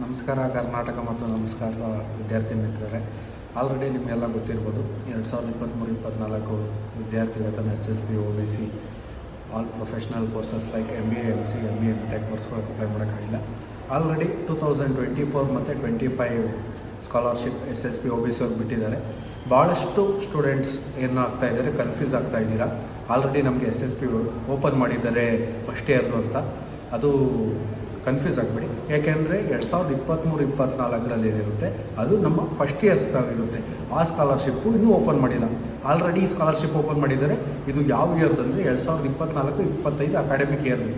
ನಮಸ್ಕಾರ ಕರ್ನಾಟಕ ಮತ್ತು ನಮಸ್ಕಾರ ವಿದ್ಯಾರ್ಥಿ ಮಿತ್ರರೇ. ಆಲ್ರೆಡಿ ನಿಮಗೆಲ್ಲ ಗೊತ್ತಿರ್ಬೋದು 2023-24 ವಿದ್ಯಾರ್ಥಿ ವೇತನ SSB OBC all professional courses like MBA MC ME MTech ಕೋರ್ಸ್ಗಳು ಅಪ್ಲೈ ಮಾಡೋಕ್ಕಾಗಿಲ್ಲ. ಆಲ್ರೆಡಿ 2024 ಮತ್ತು 25 ಸ್ಕಾಲರ್ಶಿಪ್ SSB OBC ಅವ್ರು ಬಿಟ್ಟಿದ್ದಾರೆ. ಭಾಳಷ್ಟು ಸ್ಟೂಡೆಂಟ್ಸ್ ಏನಾಗ್ತಾ ಇದ್ದಾರೆ, ಕನ್ಫ್ಯೂಸ್ ಆಗ್ತಾ ಇದ್ದೀರಾ. ಆಲ್ರೆಡಿ ನಮಗೆ SSB ಓಪನ್ ಮಾಡಿದ್ದಾರೆ ಫಸ್ಟ್ ಇಯರ್ದು ಅಂತ. ಅದು ಕನ್ಫ್ಯೂಸ್ ಆಗಿಬಿಡಿ. ಯಾಕೆಂದರೆ 2023-24 ಏನಿರುತ್ತೆ ಅದು ನಮ್ಮ ಫಸ್ಟ್ ಇಯರ್ಸ್ದಾಗಿರುತ್ತೆ. ಆ ಸ್ಕಾಲರ್ಶಿಪ್ಪು ಇನ್ನೂ ಓಪನ್ ಮಾಡಿಲ್ಲ. ಆಲ್ರೆಡಿ ಈ ಸ್ಕಾಲರ್ಶಿಪ್ ಓಪನ್ ಮಾಡಿದ್ದಾರೆ. ಇದು ಯಾವ ಇಯರ್ದಂದರೆ 2024-25 ಅಕಾಡೆಮಿಕ್ ಇಯರ್ದು.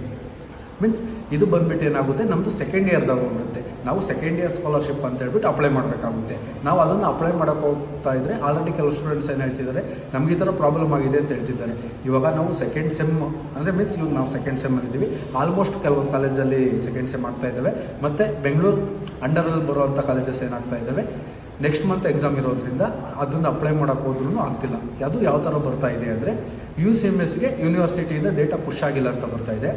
ಮೀನ್ಸ್ ಇದು ಬಂದುಬಿಟ್ಟು ಏನಾಗುತ್ತೆ, ನಮ್ಮದು ಸೆಕೆಂಡ್ ಇಯರ್ದಾಗ ಹೋಗುತ್ತೆ. ನಾವು ಸೆಕೆಂಡ್ ಇಯರ್ ಸ್ಕಾಲರ್ಶಿಪ್ ಅಂತ ಹೇಳ್ಬಿಟ್ಟು ಅಪ್ಲೈ ಮಾಡಬೇಕಾಗುತ್ತೆ. ನಾವು ಅದನ್ನು ಅಪ್ಲೈ ಮಾಡೋಕ್ಕೆ ಹೋಗ್ತಾ ಇದ್ದರೆ ಆಲ್ರೆಡಿ ಕೆಲವು ಸ್ಟೂಡೆಂಟ್ಸ್ ಏನು ಹೇಳ್ತಿದ್ದಾರೆ, ನಮಗೆ ಈ ಥರ ಪ್ರಾಬ್ಲಮ್ ಆಗಿದೆ ಅಂತ ಹೇಳ್ತಿದ್ದಾರೆ. ಇವಾಗ ನಾವು ಸೆಕೆಂಡ್ ಸೆಮ್ ಅಂದರೆ ಮೀನ್ಸ್ ಇವಾಗ ನಾವು ಸೆಕೆಂಡ್ ಸೆಮ್ಮಲ್ಲಿದ್ದೀವಿ. ಆಲ್ಮೋಸ್ಟ್ ಕೆಲವೊಂದು ಕಾಲೇಜಲ್ಲಿ ಸೆಕೆಂಡ್ ಸೆಮ್ ಆಗ್ತಾ ಇದ್ದಾವೆ. ಮತ್ತು ಬೆಂಗಳೂರು ಅಂಡರಲ್ಲಿ ಬರುವಂಥ ಕಾಲೇಜಸ್ ಏನಾಗ್ತಾ ಇದ್ದಾವೆ, ನೆಕ್ಸ್ಟ್ ಮಂತ್ ಎಕ್ಸಾಮ್ ಇರೋದ್ರಿಂದ ಅದನ್ನು ಅಪ್ಲೈ ಮಾಡೋಕ್ಕೆ ಹೋದ್ರೂ ಆಗ್ತಿಲ್ಲ. ಅದು ಯಾವ ಥರ ಬರ್ತಾ ಇದೆ ಅಂದರೆ, UCMSಗೆ ಯೂನಿವರ್ಸಿಟಿಯಿಂದ ಡೇಟಾ ಪುಷ್ ಆಗಿಲ್ಲ ಅಂತ ಬರ್ತಾ ಇದೆ.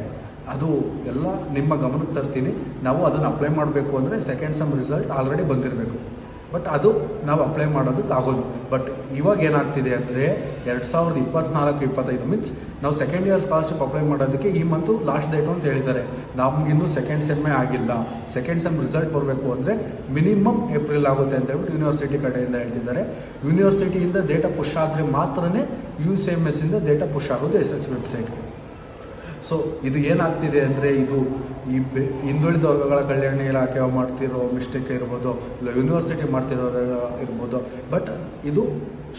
ಅದು ಎಲ್ಲ ನಿಮ್ಮ ಗಮನಕ್ಕೆ ತರ್ತೀನಿ. ನಾವು ಅದನ್ನು ಅಪ್ಲೈ ಮಾಡಬೇಕು ಅಂದರೆ ಸೆಕೆಂಡ್ ಸೆಮ್ ರಿಸಲ್ಟ್ ಆಲ್ರೆಡಿ ಬಂದಿರಬೇಕು. ಬಟ್ ಅದು ನಾವು ಅಪ್ಲೈ ಮಾಡೋದಕ್ಕೆ ಆಗೋದು. ಬಟ್ ಇವಾಗ ಏನಾಗ್ತಿದೆ ಅಂದರೆ 2024-25 ಮೀನ್ಸ್ ನಾವು ಸೆಕೆಂಡ್ ಇಯರ್ ಸ್ಕಾಲರ್ಶಿಪ್ ಅಪ್ಲೈ ಮಾಡೋದಕ್ಕೆ ಈ ಮಂತು ಲಾಸ್ಟ್ ಡೇಟು ಅಂತ ಹೇಳಿದ್ದಾರೆ. ನಮಗಿನ್ನೂ ಸೆಕೆಂಡ್ ಸೆಮ್ಮೇ ಆಗಿಲ್ಲ. ಸೆಕೆಂಡ್ ಸೆಮ್ ರಿಸಲ್ಟ್ ಬರಬೇಕು ಅಂದರೆ ಮಿನಿಮಮ್ ಏಪ್ರಿಲ್ ಆಗುತ್ತೆ ಅಂತ ಹೇಳ್ಬಿಟ್ಟು ಯೂನಿವರ್ಸಿಟಿ ಕಡೆಯಿಂದ ಹೇಳ್ತಿದ್ದಾರೆ. ಯೂನಿವರ್ಸಿಟಿಯಿಂದ ಡೇಟಾ ಪುಷ್ ಆದರೆ ಮಾತ್ರನೇ UCMSಯಿಂದ ಡೇಟಾ ಪುಷ್ ಆಗೋದು SSB ವೆಬ್ಸೈಟ್ಗೆ. ಸೊ ಇದು ಏನಾಗ್ತಿದೆ ಅಂದರೆ, ಇದು ಈ ಹಿಂದುಳಿದ ವರ್ಗಗಳ ಕಲ್ಯಾಣ ಇಲಾಖೆ ಮಾಡ್ತಿರೋ ಮಿಸ್ಟೇಕ್ ಇರ್ಬೋದು, ಇಲ್ಲ ಯೂನಿವರ್ಸಿಟಿ ಮಾಡ್ತಿರೋ ಇರ್ಬೋದು. ಬಟ್ ಇದು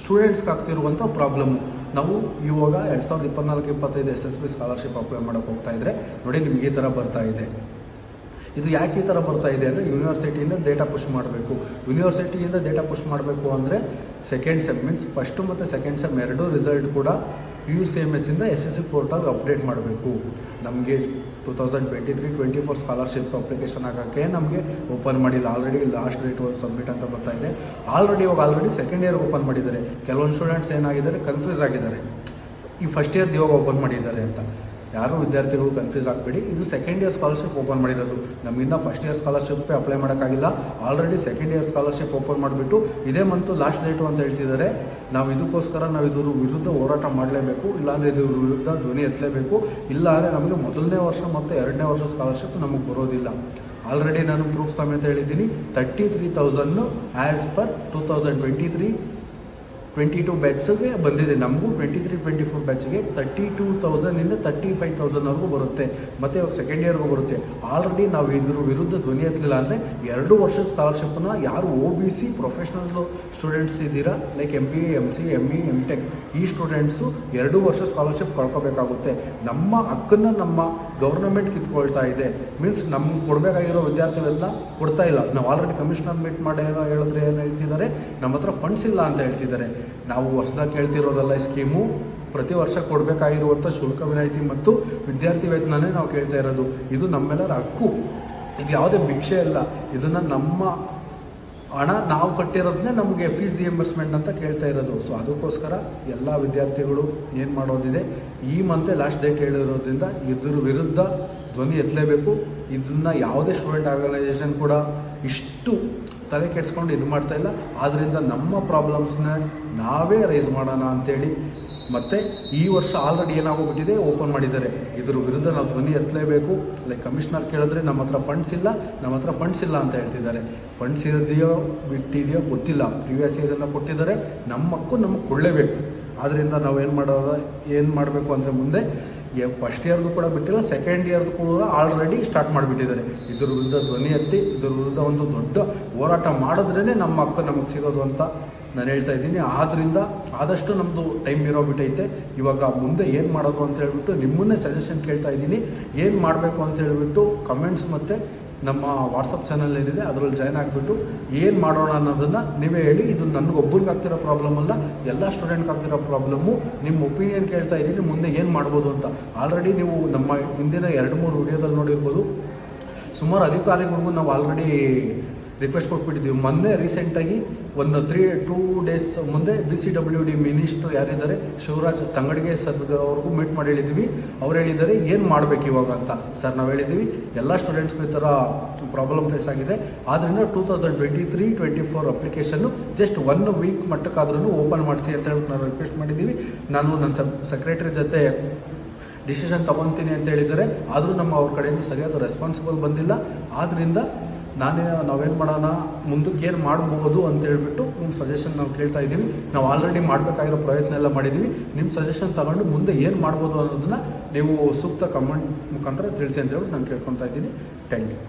ಸ್ಟೂಡೆಂಟ್ಸ್ಗೆ ಆಗ್ತಿರುವಂಥ ಪ್ರಾಬ್ಲಮ್ಮು. ನಾವು ಇವಾಗ 2024-25 SSB ಸ್ಕಾಲರ್ಶಿಪ್ ಅಪ್ಲೈ ಮಾಡೋಕ್ಕೆ ಹೋಗ್ತಾಯಿದ್ರೆ ನೋಡಿ, ನಿಮ್ಗೆ ಈ ಥರ ಬರ್ತಾ ಇದೆ. ಇದು ಯಾಕೆ ಈ ಥರ ಬರ್ತಾ ಇದೆ ಅಂದರೆ, ಯೂನಿವರ್ಸಿಟಿಯಿಂದ ಡೇಟಾ ಪುಷ್ ಮಾಡಬೇಕು. ಯೂನಿವರ್ಸಿಟಿಯಿಂದ ಡೇಟಾ ಪುಷ್ ಮಾಡಬೇಕು ಅಂದರೆ ಸೆಕೆಂಡ್ ಸೆಮ್ ಮೀನ್ಸ್ ಫಸ್ಟು ಮತ್ತು ಸೆಕೆಂಡ್ ಸೆಮ್ ಎರಡೂ ರಿಸಲ್ಟ್ ಕೂಡ UCMSಯಿಂದ SSB ಪೋರ್ಟಲ್ಗೆ ಅಪ್ಡೇಟ್ ಮಾಡಬೇಕು. ನಮಗೆ 2023-24 ಸ್ಕಾಲರ್ಶಿಪ್ ಅಪ್ಲಿಕೇಶನ್ ಆಗೋಕ್ಕೆ ನಮಗೆ ಓಪನ್ ಮಾಡಿಲ್ಲ. ಆಲ್ರೆಡಿ ಲಾಸ್ಟ್ ಡೇಟ್ ಸಬ್ಮಿಟ್ ಅಂತ ಬರ್ತಾ ಇದೆ. ಆಲ್ರೆಡಿ ಸೆಕೆಂಡ್ ಇಯರ್ಗೆ ಓಪನ್ ಮಾಡಿದ್ದಾರೆ. ಕೆಲವೊಂದು ಸ್ಟೂಡೆಂಟ್ಸ್ ಏನಾಗಿದ್ದಾರೆ, ಕನ್ಫ್ಯೂಸ್ ಆಗಿದ್ದಾರೆ, ಈ ಫಸ್ಟ್ ಇಯರ್ದು ಇವಾಗ ಓಪನ್ ಮಾಡಿದ್ದಾರೆ ಅಂತ. ಯಾರೂ ವಿದ್ಯಾರ್ಥಿಗಳು ಕನ್ಫ್ಯೂಸ್ ಆಗಬೇಡಿ. ಇದು ಸೆಕೆಂಡ್ ಇಯರ್ ಸ್ಕಾಲರ್ಶಿಪ್ ಓಪನ್ ಮಾಡಿರೋದು. ನಮ್ಮಿಂದ ಫಸ್ಟ್ ಇಯರ್ ಸ್ಕಾಲರ್ಶಿಪ್ಪೇ ಅಪ್ಲೈ ಮಾಡೋಕ್ಕಾಗಿಲ್ಲ. Already second year scholarship open ಮಾಡಿಬಿಟ್ಟು ಇದೇ ಮಂತು ಲಾಸ್ಟ್ ಡೇಟು ಅಂತ ಹೇಳ್ತಿದ್ದಾರೆ. ನಾವು ಇದಕ್ಕೋಸ್ಕರ ನಾವು ಇದ್ರ ವಿರುದ್ಧ ಹೋರಾಟ ಮಾಡಲೇಬೇಕು. ಇಲ್ಲಾಂದರೆ ಇದ್ರ ವಿರುದ್ಧ ಧ್ವನಿ ಎತ್ತಲೇಬೇಕು. ಇಲ್ಲಾಂದರೆ ನಮಗೆ ಮೊದಲನೇ ವರ್ಷ ಮತ್ತು ಎರಡನೇ ವರ್ಷ ಸ್ಕಾಲರ್ಶಿಪ್ ನಮಗೆ ಬರೋದಿಲ್ಲ. ಆಲ್ರೆಡಿ ನಾನು ಪ್ರೂಫ್ ಸಮೇತ ಹೇಳಿದ್ದೀನಿ. 33,000 ಆ್ಯಸ್ ಪರ್ 2023-22 ಬ್ಯಾಚ್ಗೆ ಬಂದಿದೆ. ನಮಗೂ 23-24 ಬ್ಯಾಚ್ಗೆ 32,000ಇಂದ 35,000ವರೆಗೂ ಬರುತ್ತೆ. ಮತ್ತು ಇವಾಗ ಸೆಕೆಂಡ್ ಇಯರ್ಗೂ ಬರುತ್ತೆ. ಆಲ್ರೆಡಿ ನಾವು ಇದ್ರ ವಿರುದ್ಧ ಧ್ವನಿ ಎತ್ತಲಿಲ್ಲ ಅಂದರೆ 2 ವರ್ಷದ ಸ್ಕಾಲರ್ಶಿಪ್ಪನ್ನ ಯಾರು OBC ಪ್ರೊಫೆಷ್ನಲ್ ಸ್ಟೂಡೆಂಟ್ಸ್ ಇದ್ದೀರಾ, like MBA MC ME MTech ಈ ಸ್ಟೂಡೆಂಟ್ಸು 2 ವರ್ಷ ಸ್ಕಾಲರ್ಶಿಪ್ ಕಳ್ಕೊಬೇಕಾಗುತ್ತೆ. ನಮ್ಮ ಹಕ್ಕನ್ನು ನಮ್ಮ ಗೌರ್ನಮೆಂಟ್ ಕಿತ್ಕೊಳ್ತಾ ಇದೆ. ಮೀನ್ಸ್ ನಮ್ಗೆ ಕೊಡಬೇಕಾಗಿರೋ ವಿದ್ಯಾರ್ಥಿಗಳನ್ನ ಕೊಡ್ತಾ ಇಲ್ಲ. ನಾವು ಆಲ್ರೆಡಿ ಕಮಿಷನರ್ ಮೀಟ್ ಮಾಡಿ ಹೇಳಿದ್ರೆ ಏನು ಹೇಳ್ತಿದ್ದಾರೆ, ನಮ್ಮ ಹತ್ರ ಫಂಡ್ಸ್ ಇಲ್ಲ ಅಂತ ಹೇಳ್ತಿದ್ದಾರೆ. ನಾವು ಹೊಸದಾಗಿ ಕೇಳ್ತಿರೋದಲ್ಲ ಈ ಸ್ಕೀಮು. ಪ್ರತಿ ವರ್ಷ ಕೊಡಬೇಕಾಗಿರುವಂಥ ಶುಲ್ಕ ವಿನಾಯಿತಿ ಮತ್ತು ವಿದ್ಯಾರ್ಥಿ ವೇತನನೇ ನಾವು ಕೇಳ್ತಾ ಇರೋದು. ಇದು ನಮ್ಮೆಲ್ಲರ ಹಕ್ಕು. ಇದು ಯಾವುದೇ ಭಿಕ್ಷೆ ಅಲ್ಲ. ಇದನ್ನು ನಮ್ಮ ಹಣ ನಾವು ಕಟ್ಟಿರೋದನ್ನೇ ನಮಗೆ ಫೀಸ್ ರಿಯಂಬರ್ಸ್ಮೆಂಟ್ ಅಂತ ಕೇಳ್ತಾ ಇರೋದು. ಸೊ ಅದಕ್ಕೋಸ್ಕರ ಎಲ್ಲ ವಿದ್ಯಾರ್ಥಿಗಳು ಏನು ಮಾಡೋದಿದೆ, ಈ ಮಂತೆ ಲಾಸ್ಟ್ ಡೇಟ್ ಹೇಳಿರೋದ್ರಿಂದ ಇದ್ರ ವಿರುದ್ಧ ಧ್ವನಿ ಎತ್ತಲೇಬೇಕು. ಇದನ್ನು ಯಾವುದೇ ಸ್ಟೂಡೆಂಟ್ ಆರ್ಗನೈಸೇಷನ್ ಕೂಡ ಇಷ್ಟು ತಲೆ ಕೆಡಿಸ್ಕೊಂಡು ಇದು ಮಾಡ್ತಾ ಇಲ್ಲ. ಆದ್ದರಿಂದ ನಮ್ಮ ಪ್ರಾಬ್ಲಮ್ಸ್ನ ನಾವೇ ರೈಸ್ ಮಾಡೋಣ ಅಂಥೇಳಿ. ಮತ್ತು ಈ ವರ್ಷ ಆಲ್ರೆಡಿ ಏನಾಗೋಗ್ಬಿಟ್ಟಿದೆ, ಓಪನ್ ಮಾಡಿದ್ದಾರೆ. ಇದ್ರ ವಿರುದ್ಧ ನಾವು ಧ್ವನಿ ಎತ್ತಲೇಬೇಕು. ಲೈಕ್ ಕಮಿಷನರ್ ಕೇಳಿದ್ರೆ ನಮ್ಮ ಹತ್ರ ಫಂಡ್ಸ್ ಇಲ್ಲ ಅಂತ ಹೇಳ್ತಿದ್ದಾರೆ. ಫಂಡ್ಸ್ ಇದೆಯೋ ಬಿಟ್ಟಿದೆಯೋ ಗೊತ್ತಿಲ್ಲ. ಪ್ರಿವಿಯಸ್ ಇಯರೆಲ್ಲ ಕೊಟ್ಟಿದ್ದಾರೆ. ನಮ್ಮ ಹಕ್ಕು ನಮಗೆ ಕೊಡಲೇಬೇಕು. ಆದ್ದರಿಂದ ನಾವು ಏನು ಮಾಡಬೇಕು ಅಂದರೆ, ಮುಂದೆ ಫಸ್ಟ್ ಇಯರ್ದು ಕೂಡ ಬಿಟ್ಟಿಲ್ಲ, ಸೆಕೆಂಡ್ ಇಯರ್ದು ಕೂಡ ಆಲ್ರೆಡಿ ಸ್ಟಾರ್ಟ್ ಮಾಡಿಬಿಟ್ಟಿದ್ದಾರೆ. ಇದ್ರ ವಿರುದ್ಧ ಧ್ವನಿ ಎತ್ತಿ ಇದ್ರ ವಿರುದ್ಧ ಒಂದು ದೊಡ್ಡ ಹೋರಾಟ ಮಾಡಿದ್ರೇ ನಮ್ಮ ಹಕ್ಕು ನಮಗೆ ಸಿಗೋದು ಅಂತ ನಾನು ಹೇಳ್ತಾ ಇದ್ದೀನಿ. ಆದ್ದರಿಂದ ಆದಷ್ಟು ನಮ್ಮದು ಟೈಮ್ ಇರೋಬಿಟ್ಟೈತೆ. ಇವಾಗ ಮುಂದೆ ಏನು ಮಾಡೋದು ಅಂತ ಹೇಳ್ಬಿಟ್ಟು ನಿಮ್ಮನ್ನೇ ಸಜೆಷನ್ ಕೇಳ್ತಾ ಇದ್ದೀನಿ. ಏನು ಮಾಡಬೇಕು ಅಂತ ಹೇಳ್ಬಿಟ್ಟು ಕಮೆಂಟ್ಸ್ ಮತ್ತು ನಮ್ಮ ವಾಟ್ಸಪ್ ಚಾನಲ್ ಏನಿದೆ ಅದರಲ್ಲಿ ಜಾಯ್ನ್ ಆಗಿಬಿಟ್ಟು ಏನು ಮಾಡೋಣ ಅನ್ನೋದನ್ನು ನೀವೇ ಹೇಳಿ. ಇದು ನನಗೊಬ್ಬರಿಗೆ ಆಗ್ತಿರೋ ಪ್ರಾಬ್ಲಮ್ ಅಲ್ಲ, ಎಲ್ಲ ಸ್ಟೂಡೆಂಟ್ಗೆ ಆಗ್ತಿರೋ ಪ್ರಾಬ್ಲಮ್ಮು. ನಿಮ್ಮ ಒಪಿನಿಯನ್ ಕೇಳ್ತಾ ಇದ್ದೀನಿ, ಮುಂದೆ ಏನು ಮಾಡ್ಬೋದು ಅಂತ. ಆಲ್ರೆಡಿ ನೀವು ನಮ್ಮ ಹಿಂದಿನ 2-3 ವಿಡಿಯೋದಲ್ಲಿ ನೋಡಿರ್ಬೋದು. ಸುಮಾರು ಅಧಿಕಾರಿಗಳಿಗೂ ನಾವು ಆಲ್ರೆಡಿ ರಿಕ್ವೆಸ್ಟ್ ಕೊಟ್ಬಿಟ್ಟಿದ್ದೀವಿ. ಮೊನ್ನೆ ರೀಸೆಂಟಾಗಿ ಒಂದು 2 ಡೇಸ್ ಮುಂದೆ BCWD ಮಿನಿಸ್ಟ್ರು ಯಾರಿದ್ದಾರೆ ಶಿವರಾಜ್ ತಂಗಡಿಗೆ ಸರ್ ಅವ್ರಿಗೂ ಮೀಟ್ ಮಾಡಿ ಹೇಳಿದ್ದೀವಿ. ಅವ್ರು ಹೇಳಿದ್ದಾರೆ ಏನು ಮಾಡಬೇಕು ಇವಾಗ ಅಂತ. ಸರ್ ನಾವು ಹೇಳಿದ್ದೀವಿ ಎಲ್ಲ ಸ್ಟೂಡೆಂಟ್ಸ್ಗೂ ಈ ಥರ ಪ್ರಾಬ್ಲಮ್ ಫೇಸ್ ಆಗಿದೆ, ಆದ್ದರಿಂದ 2023-24 ಅಪ್ಲಿಕೇಶನ್ನು ಜಸ್ಟ್ 1 ವೀಕ್ ಮಟ್ಟಕ್ಕಾದ್ರೂ ಓಪನ್ ಮಾಡಿಸಿ ಅಂತ ಹೇಳ್ಬಿಟ್ಟು ನಾವು ರಿಕ್ವೆಸ್ಟ್ ಮಾಡಿದ್ದೀವಿ. ನಾನು ನನ್ನ ಸೆಕ್ರೆಟರಿ ಜೊತೆ ಡಿಸಿಷನ್ ತೊಗೊತೀನಿ ಅಂತ ಹೇಳಿದ್ದಾರೆ, ಆದರೂ ಅವ್ರ ಕಡೆಯಿಂದ ಸರಿಯಾದ ರೆಸ್ಪಾನ್ಸಿಬಲ್ ಬಂದಿಲ್ಲ. ಆದ್ದರಿಂದ ನಾವೇನು ಮಾಡೋಣ, ಮುಂದಕ್ಕೆ ಏನು ಮಾಡ್ಬೋದು ಅಂತ ಹೇಳ್ಬಿಟ್ಟು ನಿಮ್ಮ ಸಜೆಷನ್ ನಾವು ಕೇಳ್ತಾ ಇದ್ದೀವಿ. ನಾವು ಆಲ್ರೆಡಿ ಮಾಡಬೇಕಾಗಿರೋ ಪ್ರಯತ್ನ ಎಲ್ಲ ಮಾಡಿದ್ದೀವಿ. ನಿಮ್ಮ ಸಜೆಷನ್ ತಗೊಂಡು ಮುಂದೆ ಏನು ಮಾಡ್ಬೋದು ಅನ್ನೋದನ್ನು ನೀವು ಸೂಕ್ತ ಕಮೆಂಟ್ ಮುಖಾಂತರ ತಿಳಿಸಿ ಅಂತ ಹೇಳ್ಬಿಟ್ಟು ನಾನು ಕೇಳ್ಕೊತಾ ಇದ್ದೀನಿ. Thank you.